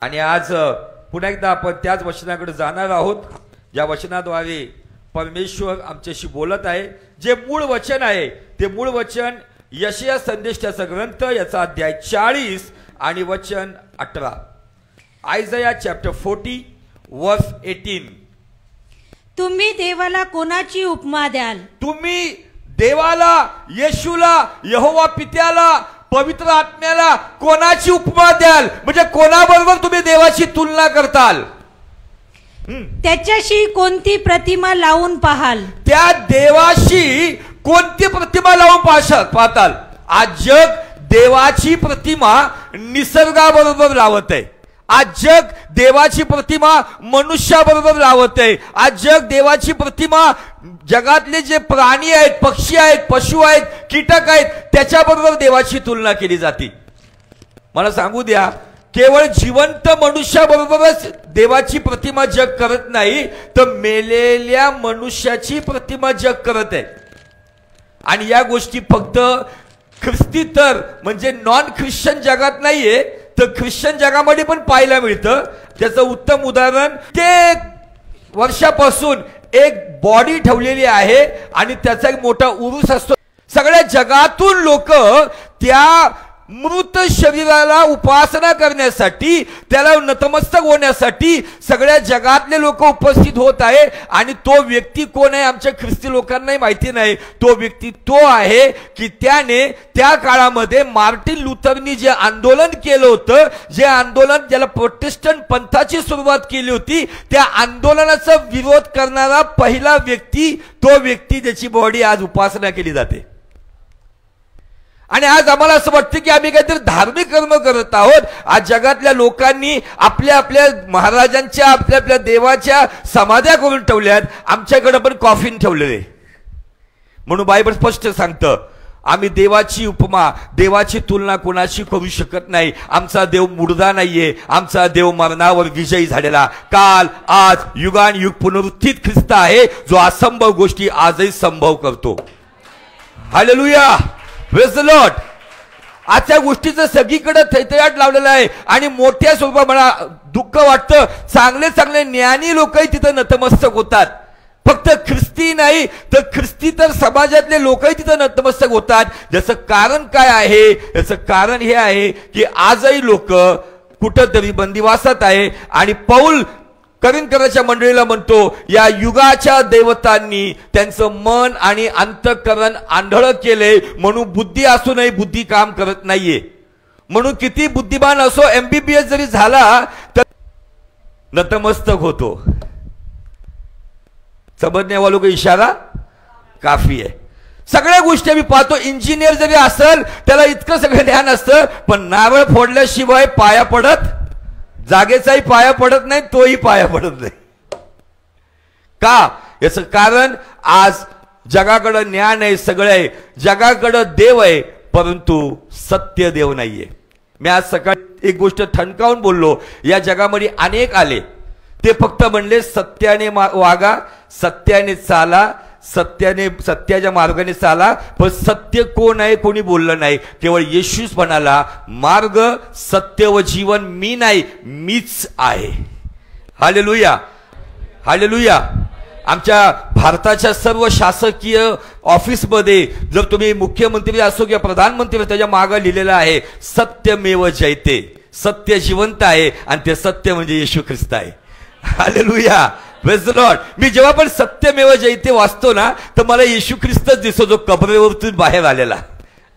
आणि आज पुन्हा एकदा आपण त्याच वचनाकडे जाणार आहोत ज्या वचनाद्वारे परमेश्वर आमच्याशी बोलत आहे। जे मूळ वचन आहे ते मूळ वचन यशाया संदेशाचा ग्रंथ याचा अध्याय 40 आणि वचन 18। आयझाया चॅप्टर 40 वर्स 18। तुम्ही देवाला कोणाची उपमा द्याल? तुम्ही देवाला, येशूला, यहोवा पित्याला, पवित्र आत्म्याला कोणाची उपमा द्याल? म्हणजे कोणाबरोबर तुम्ही देवाची तुलना करताल? त्याच्याशी कोणती प्रतिमा लावून पाहाल? त्या देवाशी कोणती प्रतिमा लावून पाहताल? आज जग देवाची प्रतिमा निसर्गाबरोबर लावत आहे। आज जग देवाची प्रतिमा मनुष्याबरोबर लावत आहे। आज जग देवाची प्रतिमा जगातले जे प्राणी आहेत, पक्षी आहेत, पशु आहेत, कीटक आहेत त्याच्याबरोबर देवाची तुलना केली जाते। मला सांगू द्या, केवळ जिवंत मनुष्याबरोबरच देवाची प्रतिमा जग करत नाही, तर मेलेल्या मनुष्याची प्रतिमा जग करत आहे। आणि या गोष्टी फक्त ख्रिस्तीतर म्हणजे नॉन ख्रिश्चन जगात नाहीये, तर ख्रिश्चन जगामध्ये पण पाहायला मिळतं। त्याचं उत्तम उदाहरण, ते वर्षापासून एक बॉडी ठेवलेली आहे आणि त्याचा एक मोठा उरूस असतो। सगळ्या जगातून लोक त्या मृत शरीराला उपासना करण्यासाठी, त्याला नतमस्तक होण्यासाठी सगळ्या जगातले लोक उपस्थित होत आहे। आणि तो व्यक्ती कोण आहे आमच्या ख्रिस्ती लोकांनाही माहिती नाही। तो व्यक्ती तो आहे की त्याने त्या काळामध्ये मार्टिन लुथरनी जे आंदोलन केलं होतं, जे आंदोलन ज्याला प्रोटेस्टंट पंथाची सुरुवात केली होती, त्या आंदोलनाचा विरोध करणारा पहिला व्यक्ती तो व्यक्ती, ज्याची बॉडी आज उपासना केली जाते। आणि आज आम्हाला असं वाटतं की आम्ही काहीतरी धार्मिक कर्म करत आहोत। आज जगातल्या लोकांनी आपल्या आपल्या महाराजांच्या, आपल्या आपल्या देवाच्या समाध्या करून ठेवल्यात, आमच्याकडे पण कॉफिन ठेवलेले। म्हणून बायबल स्पष्ट सांगतं, आम्ही देवाची उपमा, देवाची तुलना कोणाशी करू शकत नाही। आमचा देव मुर्दा नाहीये, आमचा देव मरणावर विजयी झालेला, काल आज युगानुयुग पुनरुत्थित ख्रिस्त आहे, जो असंभव गोष्टी आजही संभव करतो। Hallelujah, praise the Lord. आजच्या गोष्टीचं सगळीकडे थैथयाट लावलेला आहे आणि मोठ्या स्वरूपात मला दुःख वाटतं, चांगले चांगले ज्ञानी लोकही तिथं नतमस्तक होतात। फक्त ख्रिस्ती नाही तर ख्रिस्तीतर समाजातले लोकही तिथं नतमस्तक होतात। ज्याचं कारण काय आहे? याचं कारण हे आहे की आजही लोक कुठंतरी बंदिवासात आहे। आणि पौल करिंथच्या मंडळीला म्हणतो, या युगाच्या देवतांनी त्यांचं मन आणि अंतःकरण आंधळ केले, म्हणून बुद्धी असूनही बुद्धी काम करत नाहीये। म्हणून किती बुद्धिमान असो, MBBS जरी झाला तर नतमस्तक होतो। समझने वालों को इशारा काफी आहे। सगळ्या गोष्टी आम्ही पाहतो, इंजिनियर जरी असेल त्याला इतकं सगळं ज्ञान असतं, पण नारळ फोडल्याशिवाय पाया पडत, जागेचाही पाया पडत नाही, तोही पाया पडत नाही। का? याचं कारण आज जगाकडे ज्ञान आहे, सगळं आहे, जगाकडे देव आहे, परंतु सत्य देव नाहीये। मी आज सकाळी एक गोष्ट ठणकावून बोललो, या जगामध्ये अनेक आले, ते फक्त म्हणले सत्याने वागा, सत्याने चाला, सत्याच्या मार्गाने चाला, पण सत्य कोण आहे कोणी बोललं नाही। केवळ येशूच म्हणाला, मार्ग, सत्य व जीवन मी नाही, मीच आहे। Hallelujah, hallelujah. आमच्या भारताच्या सर्व शासकीय ऑफिसमध्ये जर तुम्ही मुख्यमंत्री असो किंवा प्रधानमंत्री, त्याच्या मागे लिहिलेलं आहे सत्यमेव जयते। सत्य जिवंत आहे आणि ते सत्य म्हणजे येशू ख्रिस्त आहे। Hallelujah, praise the Lord. मी जेव्हा पण सत्यमेव जयते वाचतो ना, तर मला येशू ख्रिस्तच दिसतो, जो कबरेवरतून बाहेर आलेला।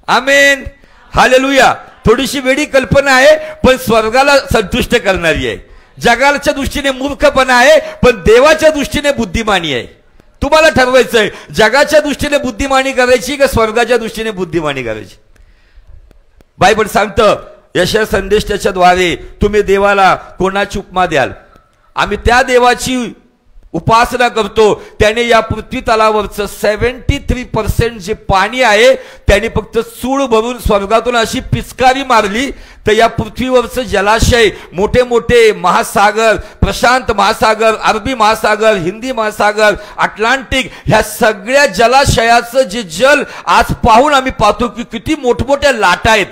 आमेन, हालेलुया। थोडीशी वेडी कल्पना आहे, पण स्वर्गाला संतुष्ट करणारी आहे। जगाच्या दृष्टीने मूर्खपणा आहे, पण देवाच्या दृष्टीने बुद्धिमानी आहे। तुम्हाला ठरवायचंय, जगाच्या दृष्टीने बुद्धिमानी करायची का स्वर्गाच्या दृष्टीने बुद्धिमानी करायची? बायबल सांगतं, यशाया संदेशाच्या द्वारे तुम्ही देवाला कोणाची उपमा द्याल? आम्ही त्या देवाची उपासना करतो, त्याने या पृथ्वी तलावरचं 73% जे पाणी आहे त्याने फक्त चूळ भरून स्वर्गातून अशी पिचकारी मारली, तर या पृथ्वीवरचं जलाशय, मोठे मोठे महासागर, प्रशांत महासागर, अरबी महासागर, हिंदी महासागर, अटलांटिक, ह्या सगळ्या जलाशयाचं जे जल आज पाहून आम्ही पाहतो की किती मोठमोठ्या लाटा आहेत,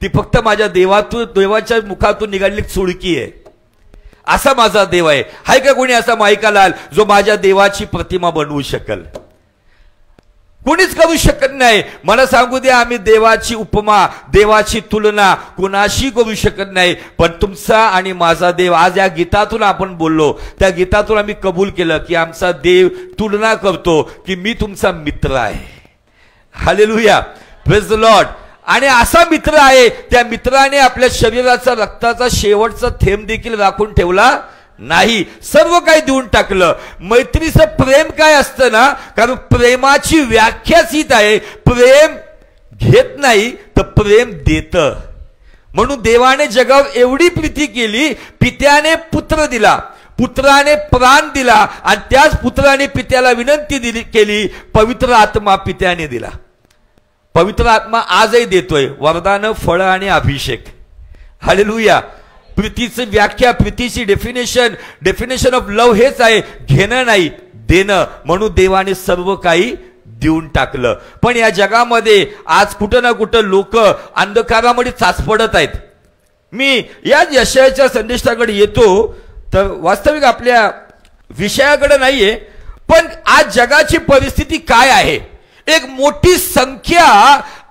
ती फक्त माझ्या देवाच्या मुखातून निघालेली चुळकी आहे। असा माझा देव आहे. हाय का कोणी असा माईकालाल जो माझ्या देवाची प्रतिमा बनवू शकेल? कोणीच करू शकत नाही. मला सांगू द्या, आम्ही देवाची उपमा, देवाची तुलना कुणाशी करू शकत नाही. पण तुमचा आणि माझा देव, आज या गीतातून आपण बोललो, त्या गीतातून आम्ही कबूल केलं की आमचा देव तुलना करतो की मी तुमचा मित्र आहे. Hallelujah, praise the Lord. आणि असा मित्र आहे, त्या मित्राने आपल्या शरीराचा रक्ताचा शेवटचा थेंब देखील राखून ठेवला नाही, सर्व काही देऊन टाकलं. मैत्रीचं प्रेम काय असतं ना, कारण प्रेमाची व्याख्याच हीच आहे, प्रेम घेत नाही तर प्रेम देतं. म्हणून देवाने जगावर एवढी प्रीती केली, पित्याने पुत्र दिला, पुत्राने प्राण दिला, आणि त्याच पुत्राने पित्याला विनंती केली, पवित्र आत्मा पित्याने दिला. पवित्र आत्मा आजही देतोय, वरदान, फळ आणि अभिषेक. हालेलुया. प्रीतीची व्याख्या, प्रीतीची डेफिनेशन ऑफ लव्ह हेच आहे, घेणं नाही देणं. म्हणून देवाने सर्व काही देऊन टाकलं. पण या जगामध्ये आज कुठं ना कुठं लोक अंधकारामध्ये चाचपडत आहेत. मी या यशाच्या संदेशाकडे येतो तर वास्तविक आपल्या विषयाकडे नाहीये, पण आज जगाची परिस्थिती काय आहे. एक मोठी संख्या,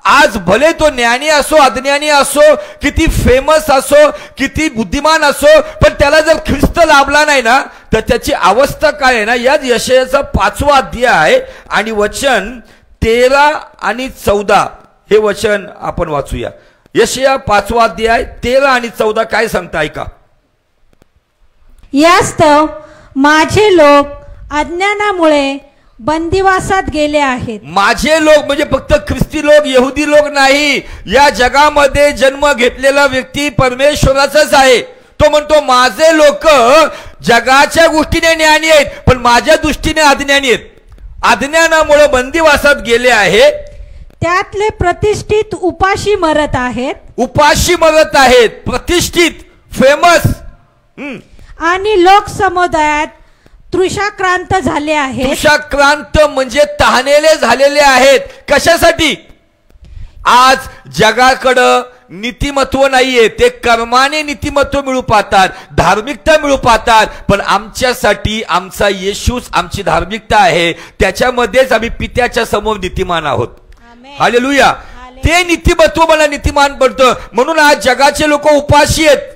आज भले तो ज्ञानी असो, अज्ञानी असो, किती फेमस असो, किती बुद्धिमान असो, पण त्याला जर ख्रिस्त लाभला नाही ना, तर त्याची अवस्था काय आहे ना. याच यशायाचा 5वा अध्याय आहे आणि वचन 13 आणि 14 हे वचन आपण वाचूया. यशाया 5वा अध्याय 13 आणि 14 काय सांगता ऐका. यास्तव माझे लोक अज्ञानामुळे बंदिवासात गेले आहेत. माझे लोक म्हणजे फक्त ख्रिस्ती लोक, यहुदी लोक नाही. या जगामध्ये जन्म घेतलेला व्यक्ती परमेश्वराचाच आहे. तो म्हणतो माझे लोक जगाच्या गोष्टीने ज्ञानी आहेत, पण माझ्या दृष्टीने अज्ञानी आहेत. अज्ञानामुळे बंदिवासात गेले आहेत. त्यातले प्रतिष्ठित उपाशी मरत आहेत. उपाशी मरत आहेत, प्रतिष्ठित, फेमस, आणि लोक समुदायात तृषाक्रांत झाले आहेत. तृषाक्रांत म्हणजे तहानेले झालेले आहेत. कशासाठी? आज जगाकडं नीतिमत्व नाहीये, ते कर्माने नीतिमत्व मिळू पाहतात, धार्मिकता मिळू पाहतात. पण आमच्यासाठी आमचा येशूच आमची धार्मिकता आहे, त्याच्यामध्येच आम्ही पित्याच्या समोर नीतिमान आहोत. हालेलुया. ते नीतिमत्व मला नीतिमान पडतं. म्हणून आज जगाचे लोक उपाशी आहेत.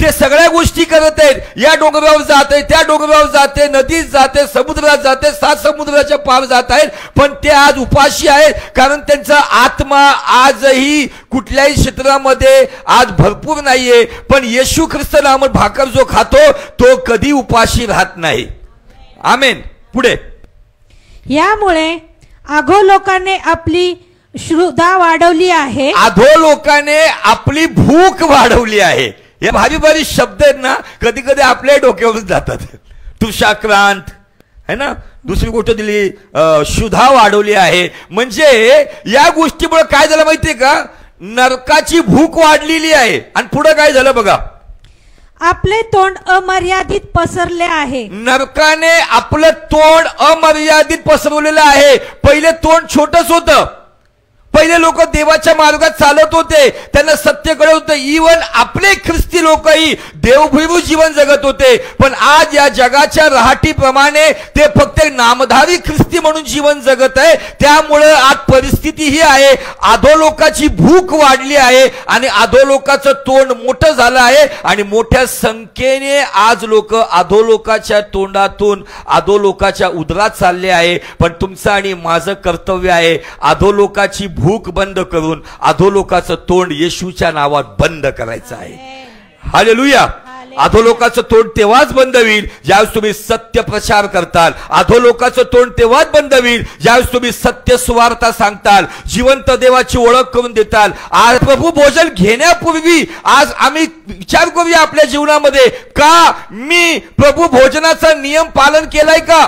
ते सगळ्या गोष्टी करत आहेत. या डोंगरावर जाते, त्या डोंगरावर जाते, नदीत जाते, समुद्रात जाते, 7 समुद्राच्या पार जात आहेत, पण ते आज उपाशी आहेत. कारण त्यांचा आत्मा आजही कुठल्याही क्षेत्रामध्ये आज भरपूर नाहीये. पण येशू ख्रिस्त नामक भाकर जो खातो तो कधी उपाशी राहत नाही. आमेन. पुढे. यामुळे अधोलोकाने आपली श्रद्धा वाढवली आहे. अधोलोकाने आपली भूक वाढवली आहे. हे भारी भारी शब्द आहेत ना, कधी कधी आपल्या डोक्यावरून जातात. तृषाक्रांत है ना, दुसरी गोष्ट दिली, क्षुधा वाढवली आहे. म्हणजे या गोष्टीमुळे काय झालं माहितीये का, नरकाची भूक वाढलेली आहे. आणि पुढे काय झालं बघा, आपले तोंड अमर्यादित पसरले आहे. नरकाने आपलं तोंड अमर्यादित पसरवलेलं आहे. पहिले तोंड छोटच होतं. पहिले लोक देवाच्या मार्गात चालत होते, त्यांना सत्य कळत होतं. इवन आपले ख्रिस्ती लोकही देवभूमी जीवन जगत होते. पण आज या जगाच्या रहाटीप्रमाणे ते फक्त नामधारी ख्रिस्ती म्हणून जीवन जगत आहे. त्यामुळे आज परिस्थिती ही आहे, अधोलोकाची भूक वाढली आहे आणि अधोलोकाचं तोंड मोठं झालं आहे. आणि मोठ्या संख्येने आज लोक अधोलोकाच्या तोंडातून अधोलोकाच्या उदरात चालले आहे. पण तुमचं आणि माझं कर्तव्य आहे अधोलोकाची भूक बंद करून अधोलोकाचं तोंड येशूच्या नावात बंद करायचं आहे. हालेलुया. अधोलोकाचं तोंड तेव्हाच बंद होईल ज्यावेळेस तुम्ही सत्य प्रचार करताल. अधोलोकाचं तोंड तेव्हाच बंद होईल ज्यावेळेस तुम्ही सत्य सुवार्ता सांगताल, जिवंत देवाची ओळख करून देताल. आज प्रभू भोजन घेण्यापूर्वी आज आम्ही विचार करूया आपल्या जीवनामध्ये, का मी प्रभू भोजनाचा नियम पालन केलाय का?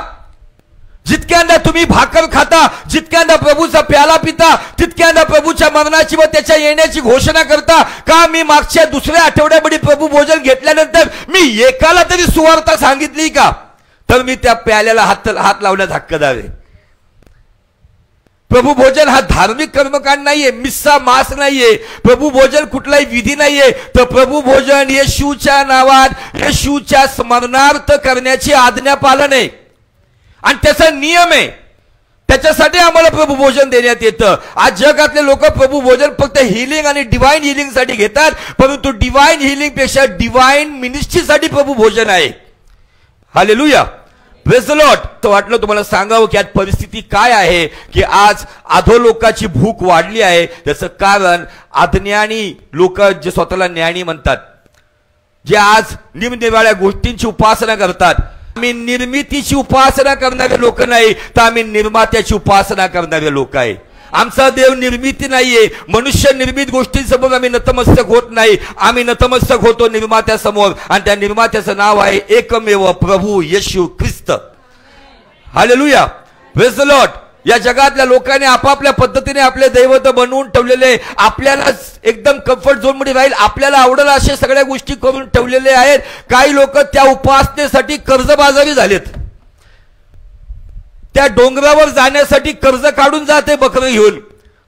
जितक्यांदा तुम्ही भाकर खाता, जितक्यांदा प्रभूचा प्याला पिता, तितक्यांदा प्रभूच्या मरणाची व त्याच्या येण्याची घोषणा करता का? मी मागच्या दुसऱ्या आठवड्यामध्ये प्रभू भोजन घेतल्यानंतर मी एकाला तरी सुवार्ता सांगितली का? तर मी त्या प्याल्याला हात लावण्यात हक्कदार आहे. प्रभू भोजन हा धार्मिक कर्मकांड नाहीये, मिस्सा मांस नाहीये, प्रभू भोजन कुठलाही विधी नाहीये, तर प्रभू भोजन येशूच्या नावात येशूच्या स्मरणार्थ करण्याची आज्ञा पालन आहे आणि त्याचा नियम आहे. त्याच्यासाठी आम्हाला प्रभू भोजन देण्यात येतं. आज जगातले लोक प्रभू भोजन फक्त हिलिंग आणि डिवाइन हिलिंग साठी घेतात, परंतु डिवाइन हिलिंग पेक्षा डिवाइन मिनिस्ट्रीसाठी प्रभू भोजन आहे. Hallelujah, praise the Lord. तर वाटलं तुम्हाला सांगावं की आज परिस्थिती काय आहे की आज अधोलोकाची भूक वाढली आहे. त्याचं कारण अज्ञानी लोक जे स्वतःला ज्ञानी म्हणतात, जे आज निरनिराळ्या गोष्टींची उपासना करतात. आम्ही निर्मितीची उपासना करणारे लोक नाही, तर आम्ही निर्मात्याची उपासना करणारे लोक आहे. आमचा देव निर्मिती नाहीये, मनुष्य निर्मित गोष्टींसमोर आम्ही नतमस्तक होत नाही. आम्ही नतमस्तक होतो निर्मात्यासमोर आणि त्या निर्मात्याचं नाव आहे एकमेव प्रभू येशू ख्रिस्त. Hallelujah, praise the Lord. या जगातल्या लोकांनी आपापल्या पद्धतीने आपले दैवत बनवून ठेवलेले, आपल्याला एकदम कम्फर्ट झोन मध्ये राहील, आपल्याला आवडेल अशा सगळ्या गोष्टी करून ठेवलेले आहेत. काही लोक त्या उपासनेसाठी कर्जबाजारी झालेत. त्या डोंगरावर जाण्यासाठी कर्ज काढून जाते बकरं घेऊन.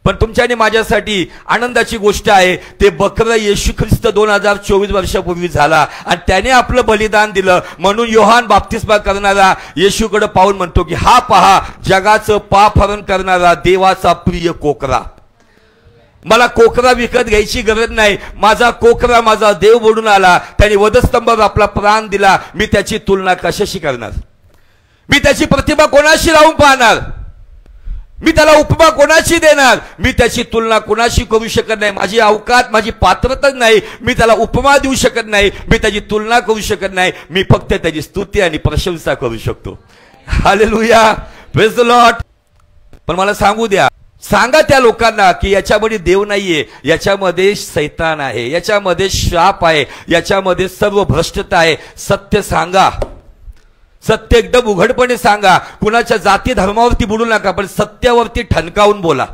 पण तुमच्या आणि माझ्यासाठी आनंदाची गोष्ट आहे, ते बकरं येशू ख्रिस्त 2024 वर्षापूर्वी झाला आणि त्याने आपलं बलिदान दिलं. म्हणून योहान बाप्तिस्मा करणारा येशूकडे पाहून म्हणतो की हा पहा जगाचं पाप हरण करणारा देवाचा प्रिय कोकरा. मला कोकरा विकत घ्यायची गरज नाही, माझा कोकरा माझा देव बोलून आला, त्याने वधस्तंभावर आपला प्राण दिला. मी त्याची तुलना कशाशी करणार? मी त्याची प्रतिमा कोणाशी लावून पाहणार? मी त्याला उपमा कोणाशी देणार? मी त्याची तुलना कोणाशी करू शकत नाही. माझी अवकात, माझी पात्रताच नाही. मी त्याला उपमा देऊ शकत नाही, मी त्याची तुलना करू शकत नाही. मी फक्त त्याची स्तुती आणि प्रशंसा करू शकतो. Hallelujah, praise the Lord. पण मला सांगू द्या, सांगा त्या लोकांना की याच्यामध्ये देव नाहीये, याच्यामध्ये सैतान आहे, याच्यामध्ये श्राप आहे, याच्यामध्ये सर्व भ्रष्टता आहे. सत्य सांगा, सत्य एकदम उघडपणे सांगा. कुणाच्या जाती धर्मावरती बोलू नका, पण सत्यावरती ठणकावून बोला.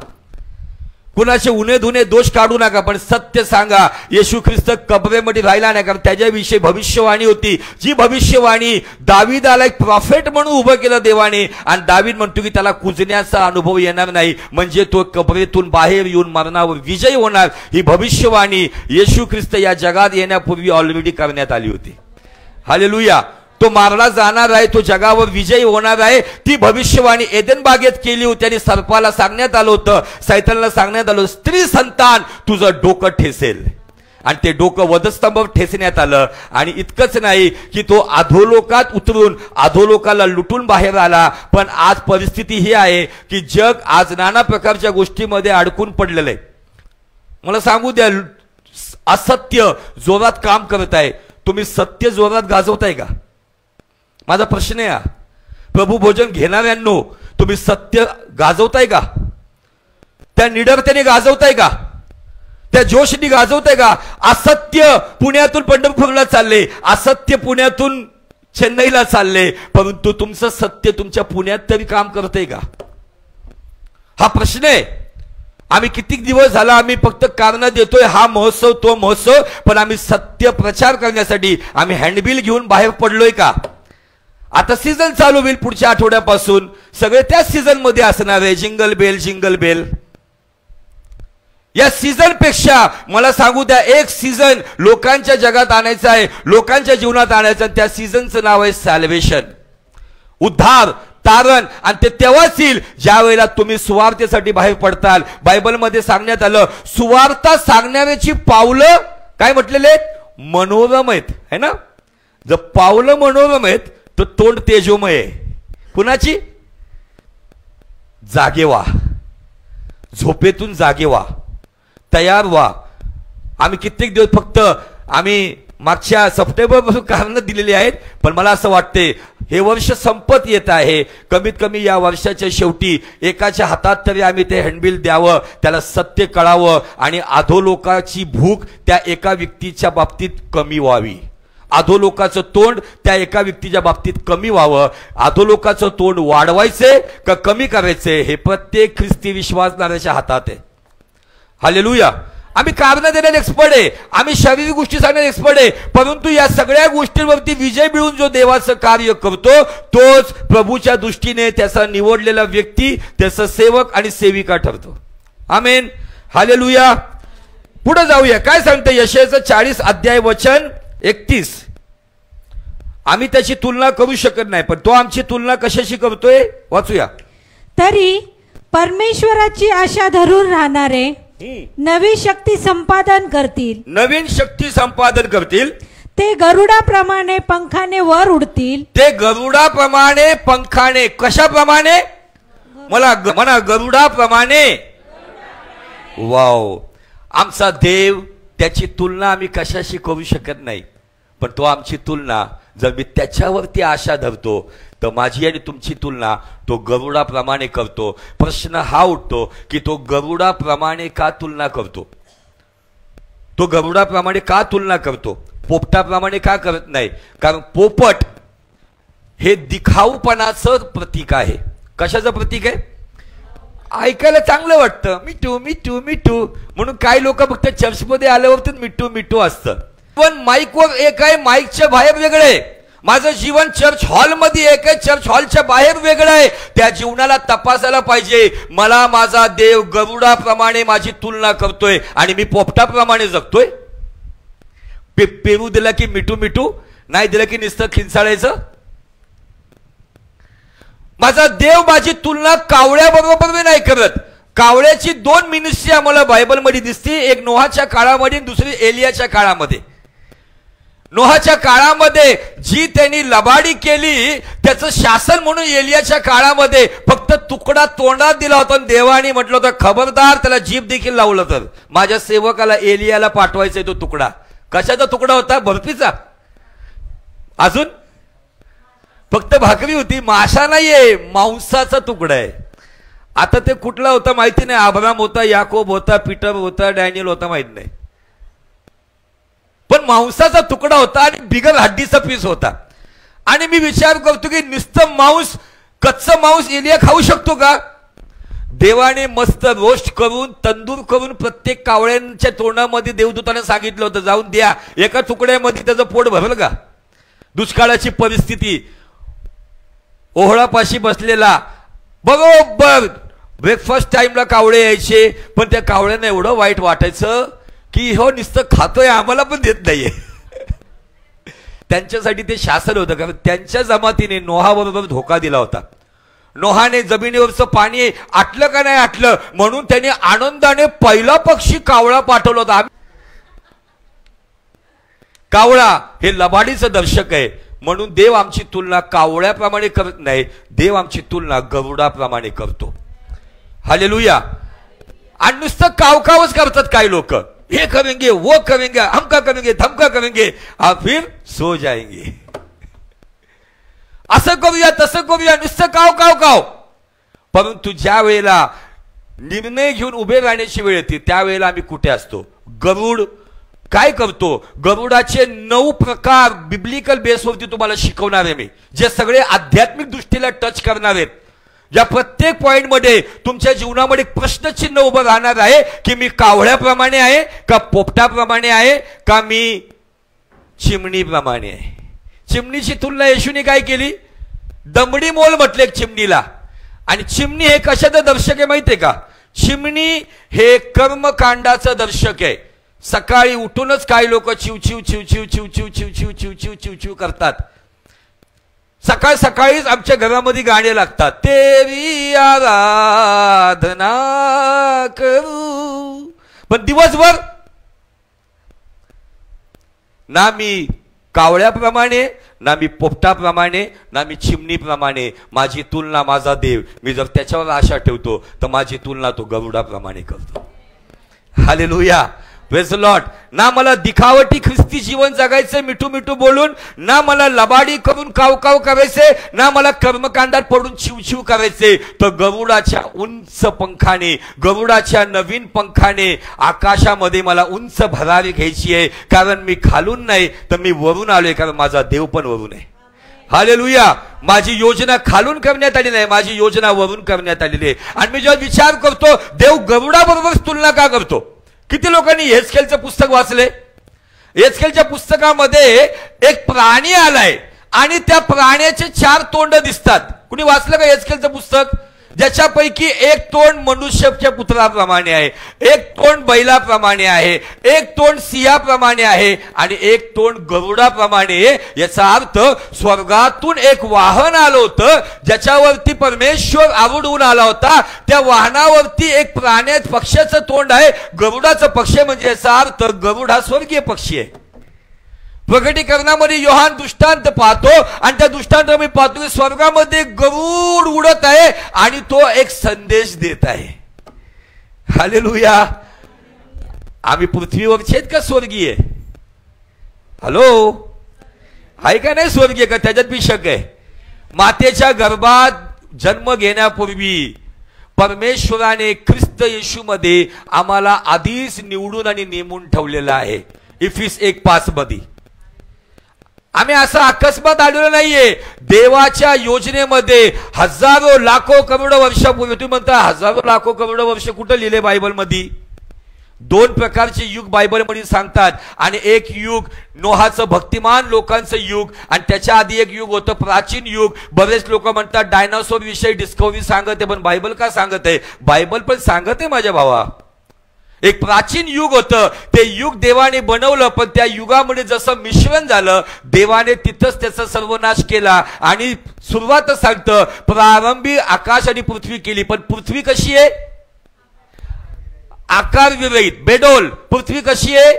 कुणाचे उणे धुणे दोष काढू नका, पण सत्य सांगा. येशू ख्रिस्त कबरेमध्ये राहिला नाही, कारण त्याच्याविषयी भविष्यवाणी होती. जी भविष्यवाणी दावीदाला एक प्रॉफेट म्हणून उभं केलं देवाने, आणि दावीद म्हणतो की त्याला कुजण्याचा अनुभव येणार नाही, म्हणजे तो कबरेतून बाहेर येऊन मरणावर विजयी होणार. ही भविष्यवाणी येशू ख्रिस्त या जगात येण्यापूर्वी ऑलरेडी करण्यात आली होती. हालेलुया. तो मारला जाणार आहे, तो जगावर विजयी होणार आहे. ती भविष्यवाणी एदेन बागेत केली होती आणि सर्पाला सांगण्यात आलं होतं, सैतानाला सांगण्यात आलं, स्त्री संतान तुझं डोकं ठेसेल. आणि ते डोकं वधस्तंभावर ठेचण्यात आलं. आणि इतकंच नाही की तो अधोलोकात उतरून अधोलोकाला लुटून बाहेर आला. पण आज परिस्थिती ही आहे की जग आज नाना प्रकारच्या गोष्टीमध्ये अडकून पडलेलं आहे. मला सांगू द्या, असत्य जोरात काम करत आहे. तुम्ही सत्य जोरात गाजवताय का? माझा प्रश्न आहे. प्रभू भोजन घेणाऱ्यांनो, तुम्ही सत्य गाजवताय का? त्या निडरतेने गाजवताय का? त्या जोशनी गाजवताय का? असत्य पुण्यातून पंढरपूरला चालले, असत्य पुण्यातून चेन्नईला चालले, परंतु तुमचं सत्य तुमच्या पुण्यात तरी काम करतंय का? हा प्रश्न आहे. आम्ही किती दिवस झाला आम्ही फक्त कारण देतोय, हा महोत्सव तो महोत्सव, पण आम्ही सत्य प्रचार करण्यासाठी आम्ही हँडबिल घेऊन बाहेर पडलोय का? आता सीझन चालू होईल पुढच्या आठवड्यापासून, सगळे त्याच सीझन मध्ये असणार आहे. Jingle bell jingle bell. या सीझन पेक्षा मला सांगू द्या, एक सीझन लोकांच्या जगात आणायचं आहे, लोकांच्या जीवनात आणायचं. त्या सीझनचं नाव आहे सॅल्वेशन, उद्धार, तारण. आणि ते तेव्हाच येईल ज्या वेळेला तुम्ही सुवार्तेसाठी बाहेर पडताल. बायबलमध्ये सांगण्यात आलं, सुवार्ता सांगणाऱ्याची पावलं काय म्हटलेले? मनोरम आहेत, है ना? जर पावलं मनोरम आहेत तर तोंड तेजोमय आहे. कुणाची? जागे व्हा, झोपेतून जागे व्हा, तयार व्हा. आम्ही कित्येक दिवस फक्त आम्ही मागच्या सप्टेंबरपासून कारण दिलेली आहेत, पण मला असं वाटते हे वर्ष संपत येत आहे. कमीत कमी या वर्षाच्या शेवटी एकाच्या हातात तरी आम्ही ते हँडबिल द्यावं, त्याला सत्य कळावं आणि अधोलोकाची भूक त्या एका व्यक्तीच्या बाबतीत कमी व्हावी. अधोलोकाचं तोंड त्या एका व्यक्तीच्या बाबतीत कमी व्हावं. अधोलोकाचं तोंड वाढवायचे का कमी करायचे हे प्रत्येक ख्रिस्ती विश्वासणाऱ्याच्या हातात आहे. हालेलुया. आम्ही कारण देण्यात एक्सपर्ट आहे, आम्ही शारीरिक गोष्टी सांगण्यात एक्सपर्ट आहे, परंतु या सगळ्या गोष्टींवरती विजय मिळवून जो देवाचं कार्य करतो तोच प्रभूच्या दृष्टीने त्याचा निवडलेला व्यक्ती, त्याचा सेवक आणि सेविका ठरतो. आमेन, हालेलुया. पुढे जाऊया. काय सांगतं यशायाचं 40 अध्याय वचन 31. आम्ही त्याची तुलना करू शकत नाही, पण तो आमची तुलना कशाशी करतोय वाचूया. तरी परमेश्वराची आशा धरून राहणारे नवी शक्ती संपादन करतील. नवीन शक्ती संपादन करतील. ते गरुडाप्रमाणे पंखाने वर उडतील. ते गरुडाप्रमाणे पंखाने. कशाप्रमाणे? मला म्हणा, गरुडाप्रमाणे. वाव. आमचा देव, त्याची तुलना आम्ही कशाशी करू शकत नाही, पण तो आमची तुलना, जर मी त्याच्यावरती आशा धरतो तर माझी आणि तुमची तुलना तो गरुडाप्रमाणे करतो. प्रश्न हा उठतो की तो गरुडाप्रमाणे का तुलना करतो? तो गरुडाप्रमाणे का तुलना करतो? पोपटाप्रमाणे का करत नाही? कारण पोपट हे दिखाऊपणाचं प्रतीक आहे. कशाचं प्रतीक आहे? ऐकायला चांगलं वाटतं, मिठू मिठू मिठू म्हणून. काही लोक फक्त चर्चमध्ये आल्यावरतीच मिठू मिठू असतं. पण माईकवर एक आहे, माईकच्या बाहेर वेगळं आहे. माझं जीवन चर्च हॉलमध्ये एक आहे, चर्च हॉलच्या बाहेर वेगळं आहे. त्या जीवनाला तपासायला पाहिजे. मला माझा देव गरुडाप्रमाणे माझी तुलना करतोय आणि मी पोपटाप्रमाणे जगतोय. पेरू दिला की मिठू मिठू, नाही दिला की नुसतं खिंचाळायचं. माझा देव माझी तुलना कावळ्याबरोबर नाही करत. कावळ्याची 2 मिनिस्ट्री आम्हाला बायबलमध्ये दिसते, एक नोहाच्या काळामध्ये, दुसरी एलियाच्या काळामध्ये. नोहाच्या काळामध्ये जी त्यांनी लबाडी केली त्याचं शासन म्हणून एलियाच्या काळामध्ये फक्त तुकडा तोंडात दिला होता. देवाने म्हटलं होतं खबरदार, त्याला जीभ देखील लावलं तर माझ्या सेवकाला एलियाला पाठवायचा. तो तुकडा कशाचा तुकडा होता? बर्फीचा. अजून फक्त भाकरी होती, माशा नाहीये, मांसाचा तुकडा आहे. आता ते कुठला होता माहिती नाही. अब्राम होता, याकोब होता, पीटर होता, डॅनियल होता, माहित नाही, पण मांसाचा तुकडा होता आणि बिगर हड्डीचा पीस होता. आणि मी विचार करतो की नुसतं मांस, कच्चं मांस एलिया खाऊ शकतो का? देवाने मस्त रोस्ट करून, तंदूर करून प्रत्येक कावळ्यांच्या तोंडामध्ये देवदूताने सांगितलं होतं जाऊन द्या. एका तुकड्यामध्ये त्याचं पोट भरलं का? दुष्काळाची परिस्थिती, ओहळापाशी बसलेला, बरोबर ब्रेकफास्ट टाइमला कावळे यायचे, पण त्या कावळ्यांना एवढं वाईट वाटायचं की हो नुसतं खातोय, आम्हाला पण देत नाहीये. त्यांच्यासाठी ते शासन होतं, कारण त्यांच्या जमातीने नोहाबरोबर धोका दिला होता. नोहाने जमिनीवरचं पाणी आटलं का नाही आटलं म्हणून त्याने आनंदाने पहिला पक्षी कावळा पाठवला होता. कावळा हे लबाडीचं दर्शक आहे, म्हणून देव आमची तुलना कावळ्याप्रमाणे करत नाही, देव आमची तुलना गरुडाप्रमाणे करतो. हालेलुया. आणि नुसतं कावकावच करतात काही लोक. हे करेंगे, वो करेंगे, हमका करेंगे, धमका करेंगे, और फिर सो जाएंगे. असं करूया, तसं करूया, नुसतं काव काव काव. परंतु ज्या वेळेला निर्णय घेऊन उभे राहण्याची वेळ येते त्यावेळेला आम्ही कुठे असतो? गरुड काय करतो? गरुडाचे 9 प्रकार बिब्लिकल बेसवरती तुम्हाला शिकवणार आहे मी, जे सगळे आध्यात्मिक दृष्टीला टच करणार आहेत. या प्रत्येक पॉइंटमध्ये तुमच्या जीवनामध्ये प्रश्नचिन्ह उभं राहणार आहे की मी कावळ्याप्रमाणे आहे का पोपटाप्रमाणे आहे का मी चिमणीप्रमाणे आहे. चिमणीची तुलना येशूने काय केली? दमडी मोल म्हटले चिमणीला. आणि चिमणी हे कशाचं दर्शक आहे माहितीये का? चिमणी हे कर्मकांडाचं दर्शक आहे. सकाळी उठूनच काही लोक चिव चिव चिव चिव चिव चिव चिव चिव चिव चिव चिव चिव करतात. सकाळ सकाळीच आमच्या घरामध्ये गाणे लागतात, तेरी आराधना करू. पण दिवसभर ना मी कावळ्याप्रमाणे, ना मी पोपटाप्रमाणे, ना मी चिमणीप्रमाणे. माझी तुलना माझा देव, मी जर त्याच्यावर आशा ठेवतो तर माझी तुलना तो गरुडाप्रमाणे करतो. Hallelujah, praise the Lord. ना मला दिखावटी ख्रिस्ती जीवन जगायचे मिठू मिठू बोलून, ना मला लबाडी करून काव काव करायचे, ना मला कर्मकांडात पडून चिवचिव करायचे. तर गरुडाच्या उंच पंखाने, गरुडाच्या नवीन पंखाने आकाशामध्ये मला उंच भरारी घ्यायची आहे. कारण मी खालून नाही तर मी वरून आलोय, कारण माझा देव पण वरून आहे. हालेलुया. माझी योजना खालून करण्यात आली नाही, माझी योजना वरून करण्यात आलेली आहे. आणि मी जेव्हा विचार करतो देव गरुडाबरोबर तुलना का करतो, किती लोकांनी एस्केलचं पुस्तक वाचले? एस्केलच्या पुस्तकामध्ये एक प्राणी आलाय आणि त्या प्राण्याचे 4 तोंड दिसतात. कुणी वाचलं का एस्केलचं पुस्तक? ज्याच्यापैकी एक तोंड मनुष्याच्या पुत्राप्रमाणे आहे, एक तोंड बैलाप्रमाणे आहे, एक तोंड सिंहाप्रमाणे आहे आणि एक तोंड गरुडाप्रमाणे. याचा अर्थ स्वर्गातून एक वाहन आलं होतं ज्याच्यावरती परमेश्वर आरूढ आला होता. त्या वाहनावरती एक पक्ष्याचं तोंड आहे, गरुडाचं पक्ष, म्हणजे याचा अर्थ गरुड हा स्वर्गीय पक्षी आहे. प्रकटीकरणामध्ये योहान दृष्टांत पाहतो आणि त्या दृष्टांत मी पाहतो की स्वर्गामध्ये गरुड उडत आहे आणि तो एक संदेश देत आहे. हालेलुया. आम्ही पृथ्वीवरचे आहेत का स्वर्गीय? हॅलो, आहे का नाही स्वर्गीय? का त्याच्यात बी शक आहे? मातेच्या गर्भात जन्म घेण्यापूर्वी परमेश्वराने ख्रिस्त येशूमध्ये आम्हाला आधीच निवडून आणि नेमून ठेवलेलं आहे. इफिस 1:5 मध्ये आम्ही असं अकस्मात आलेलो नाहीये. देवाच्या योजनेमध्ये हजारो लाखो करोडो वर्षापूर्वी, तुम्ही म्हणता हजारो लाखो करोडो वर्ष कुठं लिहिले बायबलमध्ये? 2 प्रकारचे युग बायबलमध्ये सांगतात आणि एक युग नोहाचं भक्तिमान लोकांचं युग आणि त्याच्या आधी एक युग होतं प्राचीन युग. बरेच लोक म्हणतात डायनासोर विषयी डिस्कवरी सांगत आहे, पण बायबल का सांगत आहे? बायबल पण सांगत आहे माझ्या भावा. एक प्राचीन युग होतं, ते युग देवाने बनवलं, पण त्या युगामध्ये जसं मिश्रण झालं देवाने तिथंच त्याचा सर्वनाश केला. आणि सुरुवातच सांगतं प्रारंभी आकाश आणि पृथ्वी केली. पण पृथ्वी कशी आहे? आकार विरहित, बेडोल. पृथ्वी कशी आहे?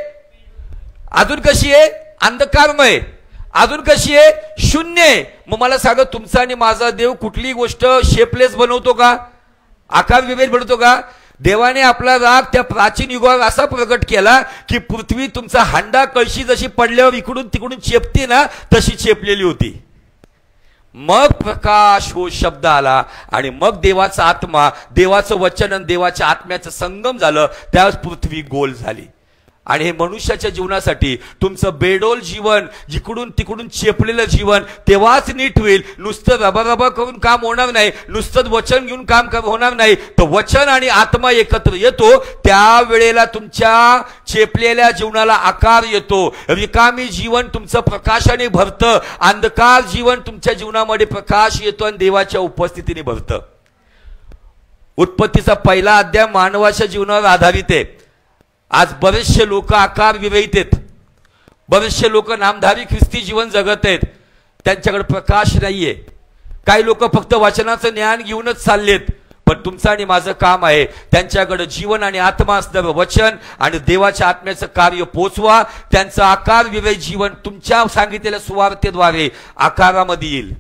अजून कशी आहे? अंधकारमय. अजून कशी आहे? शून्य. मग मला सांगा, तुमचा आणि माझा देव कुठली गोष्ट शेपलेस बनवतो का? आकार विरहित बनवतो का? देवाने आपला राग त्या प्राचीन युगावर असा प्रगट केला की पृथ्वी तुमचा हांडा कळशी जशी पडल्यावर इकडून तिकडून चेपते ना, तशी चेपलेली होती. मग प्रकाश हो शब्द आला आणि मग देवाचा आत्मा, देवाचं वचन आणि देवाच्या आत्म्याचं संगम झालं, त्यावेळेस पृथ्वी गोल झाली. आणि हे मनुष्याच्या जीवनासाठी तुमचं बेडोल जीवन, जिकडून तिकडून चेपलेलं जीवन तेव्हाच नीट होईल. नुसतं रबा करून काम होणार नाही, नुसतं वचन घेऊन काम होणार नाही. तर वचन आणि आत्मा एकत्र येतो, त्यावेळेला तुमच्या चेपलेल्या जीवनाला आकार येतो. रिकामी जीवन तुमचं प्रकाशाने भरतं, अंधकार जीवन तुमच्या जीवनामध्ये प्रकाश येतो आणि देवाच्या उपस्थितीने भरतं. उत्पत्तीचा पहिला अध्याय मानवाच्या जीवनावर आधारित आहे. आज बरेचसे लोक आकार विरहित आहेत, बरेचसे लोक नामधारी ख्रिस्ती जीवन जगत आहेत, त्यांच्याकडे प्रकाश नाहीये. काही लोक फक्त वचनाचं ज्ञान घेऊनच चाललेत. पण तुमचं आणि माझं काम आहे त्यांच्याकडे जीवन आणि आत्मा असणारं वचन आणि देवाच्या आत्म्याचं कार्य पोचवा. त्यांचं आकार विरहित जीवन तुमच्या सांगितलेल्या सुवार्तेद्वारे आकारामध्ये येईल.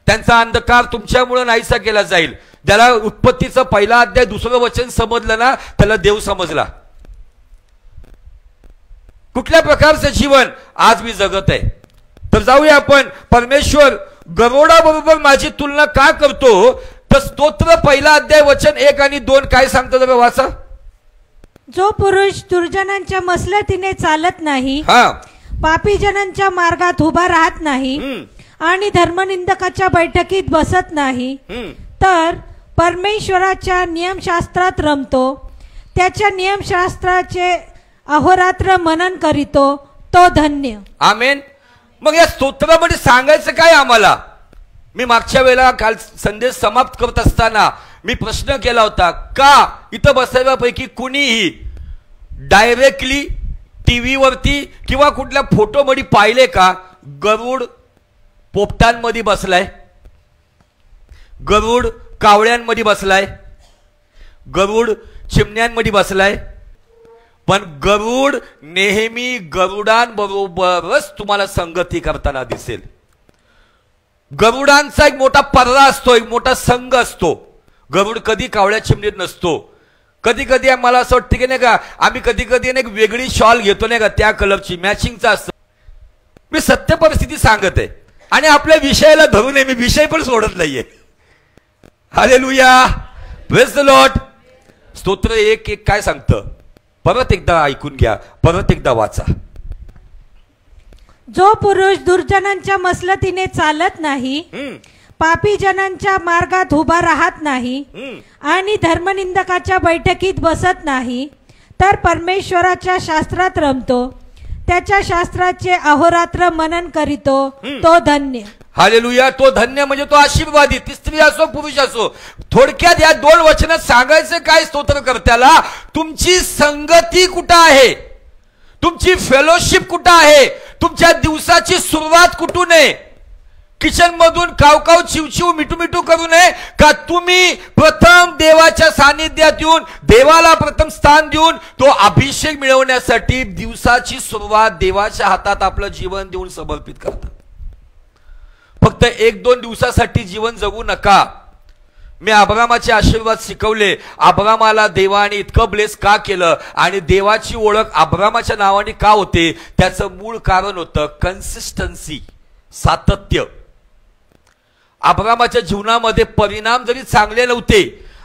त्यांचा अंधकार तुमच्यामुळे नाहीसा केला जाईल. ज्याला उत्पत्तीचा पहिला अध्याय 2रं वचन समजलं ना, त्याला देव समजला. कुठल्या प्रकारचं जीवन आज मी जगत आहे? तर जाऊया आपण. परमेश्वर गरुडाबरोबर माझी तुलना का करतो? तर स्तोत्र पहिला अध्याय वचन 1 आणि 2 काय सांगतं जरा वाचा. जो पुरुष दुर्जनांच्या मसलतीने चालत नाही, पापी जनांच्या मार्गात उभा राहत नाही आणि धर्मनिंदकाच्या बैठकीत बसत नाही, तर परमेश्वराच्या नियमशास्त्रात रमतो, त्याच्या नियमशास्त्राचे अहोरात्र मनन करीतो, तो धन्य. आमेन. मग या स्तोत्रामध्ये सांगायचं काय आम्हाला? मी मागच्या वेळेला काल संदेश समाप्त करत असताना मी प्रश्न केला होता, का इथं बसल्यापैकी कुणीही डायरेक्टली टीव्हीवरती किंवा कुठल्या फोटोमध्ये पाहिले का गरुड पोपटांमध्ये बसलाय, गरुड कावळ्यांमध्ये बसलाय, गरुड चिमण्यांमध्ये बसलाय? पण गरुड नेहमी गरुडांबरोबरच तुम्हाला संगती करताना दिसेल. गरुडांचा एक मोठा पर्रा असतो, एक मोठा संघ असतो. गरुड कधी कावळ्या चिमणीत नसतो. कधी कधी मला असं वाटतं की नाही का, आम्ही कधी कधी एक वेगळी शॉल घेतो नाही का, त्या कलरची मॅचिंगचा असतं. मी सत्य परिस्थिती सांगत आहे आणि आपल्या विषयाला धरून मी विषय पण सोडत नाहीये. Hallelujah, praise the Lord. स्तोत्र 1:1 काय सांगतं? परत एकदा ऐकून घ्या, परत एकदा वाचा. जो पुरुष दुर्जनांच्या मसलतीने चालत नाही, पापी जनांच्या मार्गात उभा राहत नाही आणि धर्मनिंदकाच्या बैठकीत बसत नाही, तर परमेश्वराच्या शास्त्रात रमतो, त्याच्या शास्त्राचे अहोरात्र मनन करीतो, तो धन्य. हालेलुया. तो धन्य म्हणजे तो आशीर्वादी, ती स्त्री असो पुरुष असो. थोडक्यात या 2 वचनात सांगायचं काय स्तोत्रकर्त्याला, तुमची संगती कुठं आहे, तुमची फेलोशिप कुठं आहे, तुमच्या दिवसाची सुरुवात कुठून आहे. किचन मधून कावकाव चिवचिव मिठू मिठू करू नये का, तुम्ही प्रथम देवाच्या सानिध्यात येऊन देवाला प्रथम स्थान देऊन तो अभिषेक मिळवण्यासाठी दिवसाची सुरुवात देवाच्या हातात आपलं जीवन देऊन समर्पित करता. फक्त 1-2 दिवसासाठी जीवन जगू नका. मी अब्रामाचे आशीर्वाद शिकवले. अब्रामाला देवाने इतकं ब्लेस का केलं आणि देवाची ओळख अब्रामाच्या नावाने का होते, त्याचं मूळ कारण होतं कन्सिस्टन्सी, सातत्य. अब्रामाच्या जीवनामध्ये परिणाम जरी चांगले नव्हते,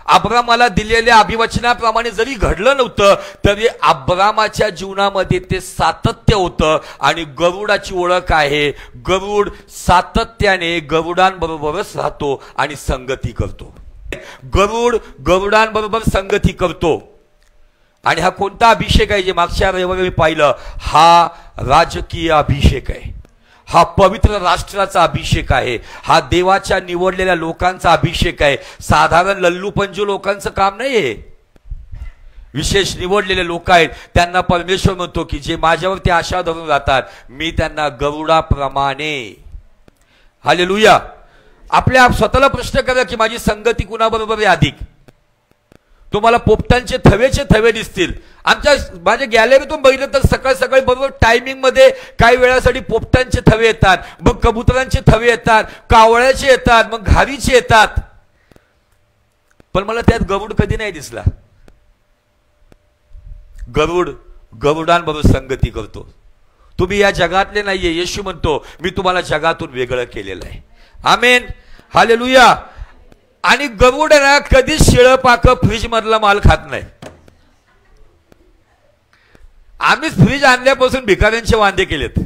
अब्रामाला दिलेल्या अभिवचनाप्रमाणे जरी घडलं नव्हतं, तरी अब्रामाच्या जीवनामध्ये ते सातत्य होतं. आणि गरुडाची ओळख आहे, गरुड सातत्याने गरुडांबरोबरच राहतो आणि संगती करतो. गरुड गरुडांबरोबर संगती करतो. आणि हा कोणता अभिषेक आहे, जे मागच्या रविवारी मी पाहिलं, हा राजकीय अभिषेक आहे, हा पवित्र राष्ट्राचा अभिषेक आहे, हा देवाच्या निवडलेल्या लोकांचा अभिषेक आहे. साधारण लल्लू पंजू लोकांचं काम नाहीये. विशेष निवडलेले लोक आहेत, त्यांना परमेश्वर म्हणतो की जे माझ्यावरती आशा धरून राहतात, मी त्यांना गरुडाप्रमाणे. हालेलुया. आपल्या स्वतःला प्रश्न करा की माझी संगती कुणाबरोबर आहे अधिक. तुम्हाला पोपटांचे थवेचे थवे दिसतील. माझ्या गॅलरीतून बघितलं तर सकाळ सकाळी बरोबर टायमिंग मध्ये काही वेळासाठी पोपटांचे थवे येतात, मग कबुतरांचे थवे येतात, कावळ्याचे येतात, मग घारीचे येतात. पण मला त्यात गरुड कधी नाही दिसला. गरुड गरुडांबरोबर संगती करतो. तुम्ही या जगातले नाहीये. येशू म्हणतो मी तुम्हाला जगातून वेगळं केलेलं आहे. आमेन. हालेलुया. आणि गरुड ना कधी शिळं पाक फ्रीज मधला माल खात नाही. आम्हीच फ्रीज आणल्यापासून भिकाऱ्यांचे वांदे केलेत.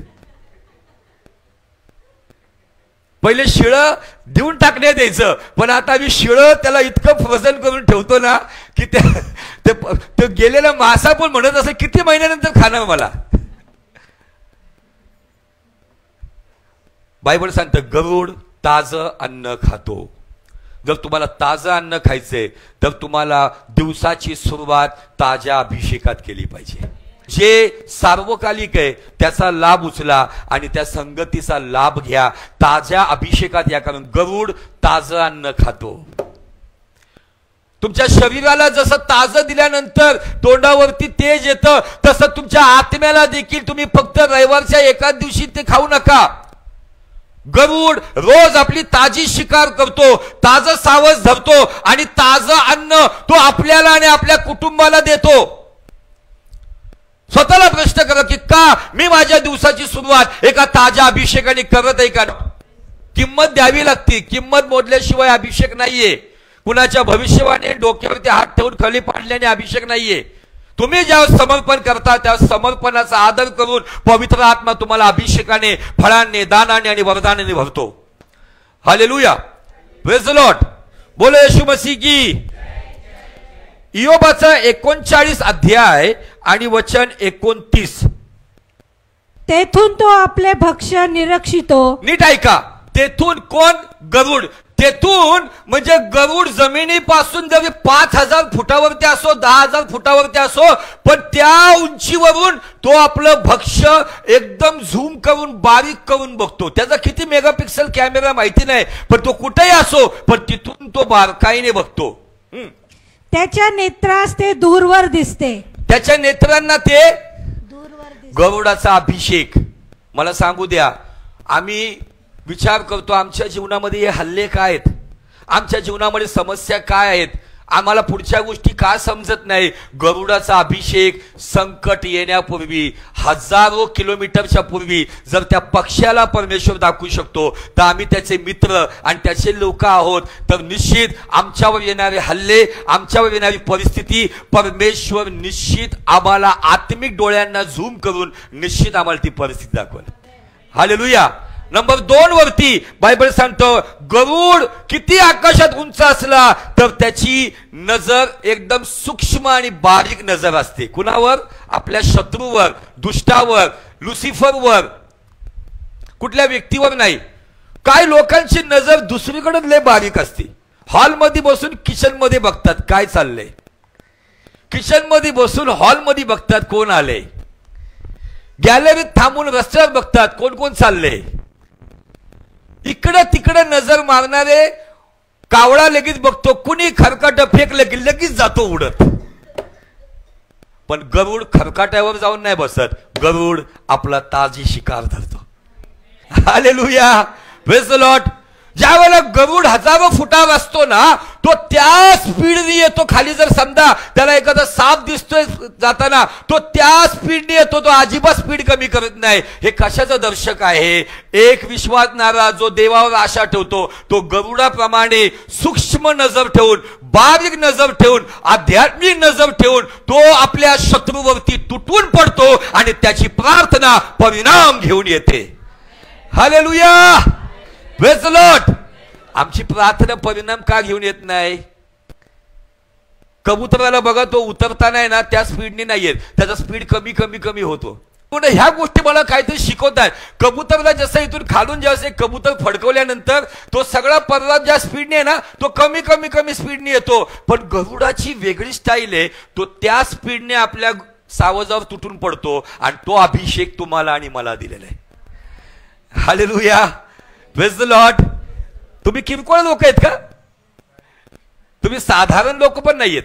पहिले शिळं देऊन टाकण्यात यायचं, पण आता आम्ही शिळं त्याला इतकं फ्रोझन करून ठेवतो ना की ते गेलेला मासा पण म्हणत असं किती महिन्यानंतर खाणं मला. बायबल सांगतं गरुड ताजं अन्न खातो. जर तुम्हाला ताजं अन्न खायचंय तर तुम्हाला दिवसाची सुरुवात ताज्या अभिषेकात केली पाहिजे. जे सार्वकालिक आहे त्याचा लाभ उचला आणि त्या संगतीचा लाभ घ्या. ताज्या अभिषेकात या, कारण गरुड ताजं अन्न खातो. तुमच्या शरीराला जसं ताजं दिल्यानंतर तोंडावरती तेज येतं, तसं तुमच्या आत्म्याला देखील तुम्ही फक्त रविवारच्या एकाच दिवशी ते खाऊ नका. गरुड रोज आपली ताजी शिकार करतो, ताजं सावज धरतो आणि ताजं अन्न तो आपल्याला आणि आपल्या कुटुंबाला देतो. स्वतःला प्रश्न करा की का मी माझ्या दिवसाची सुरुवात एका ताज्या अभिषेकाने करत आहे का. किंमत द्यावी लागते. किंमत मोडल्याशिवाय अभिषेक नाहीये. कुणाच्या भविष्यवाणी डोक्यावरती हात ठेवून खाली पाडल्याने अभिषेक नाहीये. तुम्ही ज्यावेळेस समर्पण करता त्या समर्पणाचा आदर करून पवित्र आत्मा तुम्हाला अभिषेकाने, फळांनी, दानाने आणि वरदानाने भरतो. हालेलुया. Praise the Lord. बोलो येशू मसीह की. इयोबाचा 39 अध्याय आणि वचन 29. तेथून तो आपले भक्ष्य निरक्षितो. नीट ऐका. तेथून कोण? गरुड. तेथून म्हणजे गरुड जमिनीपासून जरी 5000 फुटावरती असो, 10,000 फुटावरती असो, पण त्या उंचीवरून तो आपलं भक्ष्य एकदम झूम करून बारीक करून बघतो. त्याचा किती मेगापिक्सल कॅमेरा माहिती नाही, पण तो कुठेही असो, पण तिथून तो बारकाईने बघतो. त्याच्या नेत्रास ते दूरवर दिसते. त्याच्या नेत्रांना ते दूरवर दिसते. गरुडाचा अभिषेक. मला सांगू द्या, आम्ही विचार करतो आमच्या जीवनामध्ये हे हल्ले काय आहेत, आमच्या जीवनामध्ये समस्या काय आहेत, आम्हाला पुढच्या गोष्टी का समजत नाही. गरुडाचा अभिषेक संकट येण्यापूर्वी, हजारो किलोमीटरच्या पूर्वी जर त्या पक्षाला परमेश्वर दाखवू शकतो, तर आम्ही त्याचे मित्र आणि त्याचे लोक आहोत. तर निश्चित आमच्यावर येणारे हल्ले, आमच्यावर येणारी परिस्थिती परमेश्वर निश्चित आम्हाला आत्मिक डोळ्यांना झूम करून निश्चित आम्हाला ती परिस्थिती दाखवेल. हालेलुया. नंबर 2 वरती बायबल सांगतो गरुड किती आकाशात उंच असला तर त्याची नजर एकदम सूक्ष्म आणि बारीक नजर असते. कुणावर? आपल्या शत्रूवर, दुष्टावर, लुसिफरवर, कुठल्या व्यक्तीवर नाही. काय लोकांची नजर दुसरीकडे लय बारीक असते. हॉलमध्ये बसून किचन मध्ये बघतात काय चाललंय, किचन मध्ये बसून हॉल मध्ये बघतात कोण आले, गॅलरीत थांबून रस्त्यावर बघतात कोण कोण चालले. इकडं तिकडं नजर मारणारे कावळा लगेच बघतो, कुणी खरकाट फेकलं की लगेच जातो उडत. पण गरुड खरकाट्यावर जाऊन नाही बसत, गरुड आपला ताजी शिकार धरतो. Hallelujah, praise the Lord. ज्या वेळेला गरुड 1000 फुटावर असतो ना, तो त्या स्पीडने येतो खाली. जर समजा त्याला एखादा साप दिसतोय जाताना, तो त्या स्पीडने येतो, तो अजिबात स्पीड कमी करत नाही. हे कशाचं दर्शक आहे? एक विश्वासणारा जो देवावर आशा ठेवतो तो गरुडाप्रमाणे सूक्ष्म नजर ठेवून, बारीक नजर ठेवून, आध्यात्मिक नजर ठेवून तो आपल्या शत्रूवरती तुटून पडतो आणि त्याची प्रार्थना परिणाम घेऊन येते. Hallelujah, praise the Lord. आमची प्रार्थना परिणाम का घेऊन येत नाही? कबुतराला बघा, तो उतरताना आहे ना त्या स्पीडने नाही येत, त्याचा स्पीड कमी कमी कमी होतो. पण ह्या गोष्टी मला काहीतरी शिकवतात. कबुतरला जसं इथून खालून जेव्हा कबूतर फडकवल्यानंतर तो सगळा पर्वत ज्या स्पीडने आहे ना तो कमी कमी कमी स्पीडने येतो. पण गरुडाची वेगळी स्टाईल आहे, तो त्या स्पीडने आपल्या सावजावर तुटून पडतो आणि तो अभिषेक तुम्हाला आणि मला दिलेला आहे. Hallelujah, praise the Lord. तुम्ही किरकोळ लोक आहेत का? तुम्ही साधारण लोक पण नाहीयेत.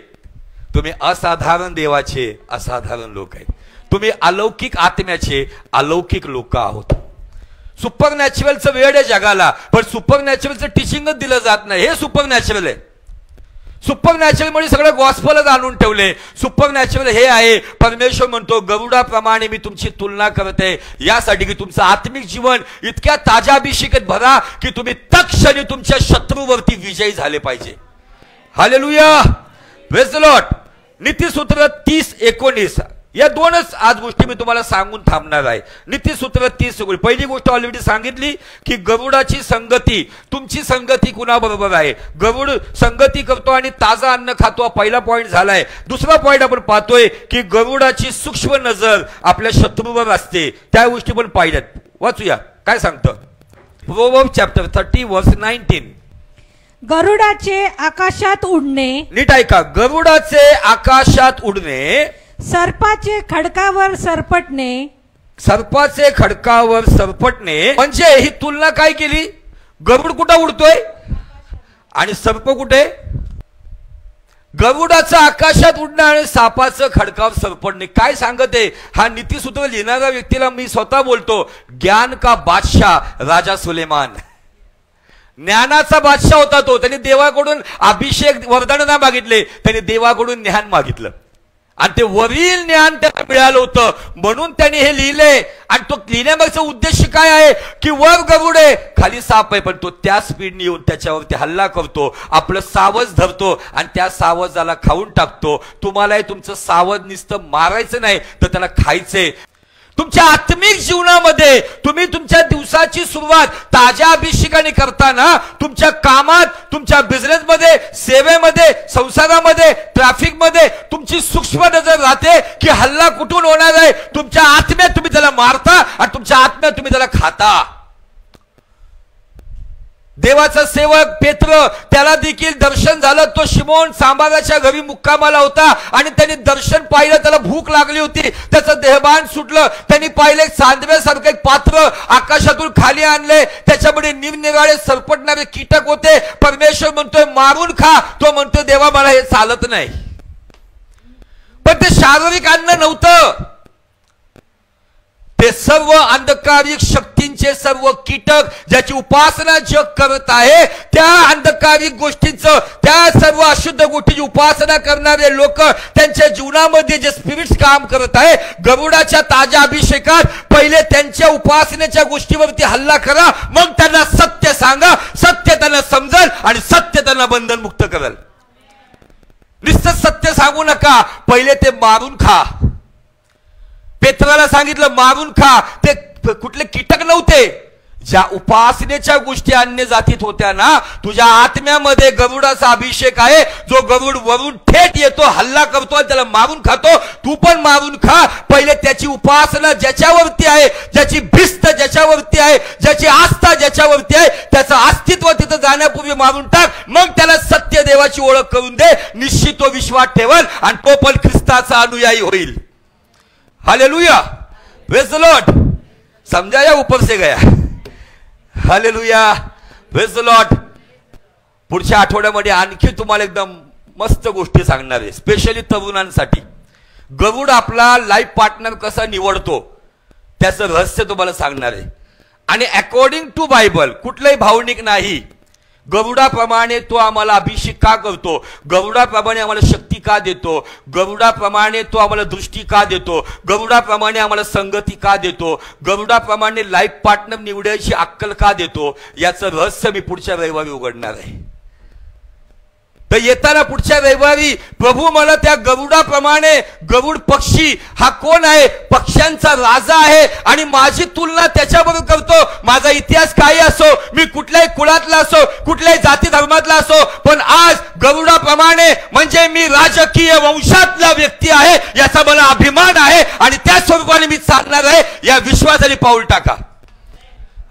तुम्ही असाधारण देवाचे असाधारण लोक आहेत. तुम्ही अलौकिक आत्म्याचे अलौकिक लोक आहोत. सुपर नॅचरलचं वेळ आहे जगाला, पण सुपर नॅचरलचं टीचिंगच दिलं जात नाही. हे सुपर नॅचरल आहे. सुपर नॅचरल म्हणजे सगळं गॉस्पलच आणून ठेवले. सुपर नॅचरल हे आहे, परमेश्वर म्हणतो गरुडाप्रमाणे मी तुमची तुलना करत आहे यासाठी की तुमचं आत्मिक जीवन इतक्या ताज्या अभिषेकात भरा की तुम्ही तत्क्षणी तुमच्या शत्रूवरती विजयी झाले पाहिजे. Hallelujah, praise the Lord. नीतिसूत्र 30:19 या दोनच आज गोष्टी मी तुम्हाला सांगून थांबणार आहे. नीतिसूत्र 30. पहिली गोष्ट ऑलरेडी सांगितली की गरुडाची संगती, तुमची संगती कुणाबरोबर आहे? गरुड संगती करतो आणि ताजा अन्न खातो, पहिला पॉइंट झालाय. दुसरा पॉइंट आपण पाहतोय की गरुडाची सूक्ष्म नजर आपल्या शत्रूवर असते. त्या गोष्टी पण पाहिल्यात. वाचूया काय सांगतं. प्रोव्हर्ब्स चॅप्टर 30 वर्स 19. गरुडाचे आकाशात उडणे, नीट ऐका, गरुडाचे आकाशात उडणे, सर्पाचे खडकावर सरपटणे, सर्पाचे खडकावर सरपटणे. म्हणजे ही तुलना काय केली? गरुड कुठं उडतोय आणि सर्प कुठे? गरुडाचं आकाशात उडणं आणि सापाचं खडकावर सरपटणे. काय सांगत आहे? हा नीतिसूत्र लिहिणाऱ्या व्यक्तीला मी स्वतः बोलतो, ज्ञान का बादशाह राजा सुलेमान, ज्ञानाचा बादशाह होता तो. त्याने देवाकडून अभिषेक वरदान ना मागितले, त्याने देवाकडून ज्ञान मागितलं आणि ते वरील ज्ञान त्याला मिळालं होतं म्हणून त्याने हे लिहिले. आणि तो लिहिण्यामागचा उद्देश काय आहे की वर गरुड आहे, खाली साप आहे, पण तो त्या स्पीडने येऊन त्याच्यावरती हल्ला करतो, आपलं सावज धरतो आणि त्या सावजाला खाऊन टाकतो. तुम्हालाही तुमचं सावज नुसतं मारायचं नाही तर त्याला खायचंय. तुमच्या आत्मिक जीवनामध्ये तुम्ही तुमच्या दिवसाची सुरुवात ताज्या अभिषेकाने करताना तुमच्या कामात, तुमच्या बिझनेसमध्ये, सेवेमध्ये, संसारामध्ये, ट्रॅफिकमध्ये तुमची सूक्ष्म नजर राहते की हल्ला कुठून होणार आहे. तुमच्या आत्म्यात तुम्ही त्याला मारता आणि तुमच्या आत्म्यात तुम्ही त्याला खाता. देवाचा सेवक पेत्र, त्याला देखील दर्शन झालं. तो शिमोन सांबाराच्या घरी मुक्कामाला होता आणि त्याने दर्शन पाहिलं, त्याला भूक लागली होती, त्याचं देहभान सुटलं. त्यांनी पाहिले सांदव्यासारखं एक पात्र आकाशातून खाली आणले, त्याच्यामध्ये निरनिराळे सरपटणारे कीटक होते. परमेश्वर म्हणतोय मारून खा, तो म्हणतोय देवा मला हे चालत नाही. पण ते शारीरिक अन्न नव्हतं, ते सर्व अंधकारिक शक्तींचे सर्व कीटक ज्याची उपासना जग करत आहे, त्या अंधकारिक गोष्टींचं, त्या सर्व अशुद्ध गोष्टीची उपासना करणारे लोक त्यांच्या जीवनामध्ये जे स्पिरिट्स काम करत आहे, गरुडाच्या ताज्या अभिषेकात पहिले त्यांच्या उपासनेच्या गोष्टीवरती हल्ला करा, मग त्यांना सत्य सांगा, सत्य त्यांना समजेल आणि सत्य त्यांना बंधनमुक्त करेल. नुसतं सत्य सांगू नका, पहिले ते मारून खा. पेत्राला सांगितलं मारून खा. ते कुठले कीटक नव्हते, ज्या उपासनेच्या गोष्टी अन्य जातीत होत्या ना, तुझ्या आत्म्यामध्ये गरुडाचा अभिषेक आहे. जो गरुड वरून थेट येतो, हल्ला करतो आणि त्याला मारून खातो. तू पण मारून खा. पहिले त्याची उपासना ज्याच्यावरती आहे, ज्याची भिस्त ज्याच्यावरती आहे, ज्याची आस्था ज्याच्यावरती आहे, त्याचं अस्तित्व तिथं जाण्यापूर्वी मारून टाक. मग त्याला सत्य देवाची ओळख करून दे. निश्चित तो विश्वास ठेवल आणि तो पण ख्रिस्ताचा अनुयायी होईल. Hallelujah, praise the Lord. समझा या ऊपर से गया. Hallelujah, praise the Lord. पुढच्या आठवड्यामध्ये आणखी तुम्हाला एकदम मस्त गोष्टी सांगणार आहे, स्पेशली तरुणांसाठी. गरुड आपला लाईफ पार्टनर कसा निवडतो त्याचं रहस्य तुम्हाला सांगणार आहे. आणि अकॉर्डिंग टू बायबल, कुठलंही भावनिक नाही, गरुडाप्रमाणे तो आम्हाला अभिषेक का करतो, गरुडाप्रमाणे आम्हाला शक्ती का देतो, गरुडाप्रमाणे तो आम्हाला दृष्टी का देतो, गरुडाप्रमाणे आम्हाला संगती का देतो, गरुडाप्रमाणे लाईफ पार्टनर निवडायची अक्कल का देतो, याचं रहस्य मी पुढच्या रविवारी उघडणार आहे. तर येताना पुढच्या रविवारी प्रभू मला त्या गरुडाप्रमाणे, गरुड पक्षी हा कोण आहे, पक्ष्यांचा राजा आहे आणि माझी तुलना त्याच्याबरोबर करतो. माझा इतिहास काही असो, मी कुठल्याही कुळातला असो, कुठल्याही जाती धर्मातला असो, पण आज गरुडाप्रमाणे म्हणजे मी राजकीय वंशातला व्यक्ती आहे, याचा मला अभिमान आहे आणि त्या स्वरूपाने मी चालणार आहे. या विश्वासाने पाऊल टाका.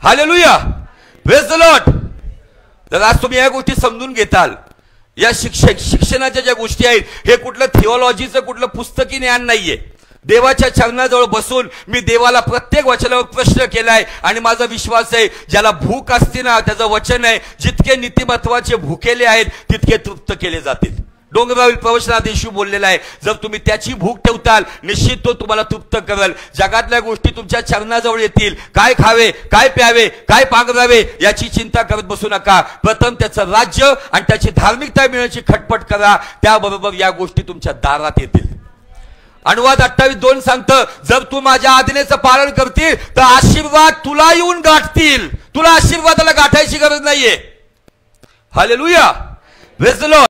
Hallelujah, praise the Lord. तर आज तुम्ही या गोष्टी समजून घेताल. या शिक्षणाच्या ज्या गोष्टी आहेत, हे कुठलं थिओलॉजीचं कुठलं पुस्तकी ज्ञान नाहीये. देवाच्या चरणाजवळ बसून मी देवाला प्रत्येक वचनावर प्रश्न केलाय आणि माझा विश्वास आहे, ज्याला भूक असते ना, त्याचं वचन आहे, जितके नीतिमत्वाचे भुकेले आहेत तितके तृप्त केले जातील. डोंगरावरील प्रवचनात येशू बोललेला आहे, जर तुम्ही त्याची भूक ठेवताल, निश्चित तो तुम्हाला तृप्त करेल. जगातल्या गोष्टी तुमच्या चरणाजवळ येतील. काय खावे, काय प्यावे, काय पांघरावे याची चिंता करत बसू नका. प्रथम त्याचं राज्य आणि त्याची धार्मिकता मिळण्याची खटपट करा. त्याबरोबर या गोष्टी तुमच्या दारात येतील. अनुवाद 28:2 सांगतं, जर तू माझ्या आज्ञेचं पालन करतील तर आशीर्वाद तुला येऊन गाठतील. तुला आशीर्वादाला गाठायची गरज नाहीये. Hallelujah, praise the Lord.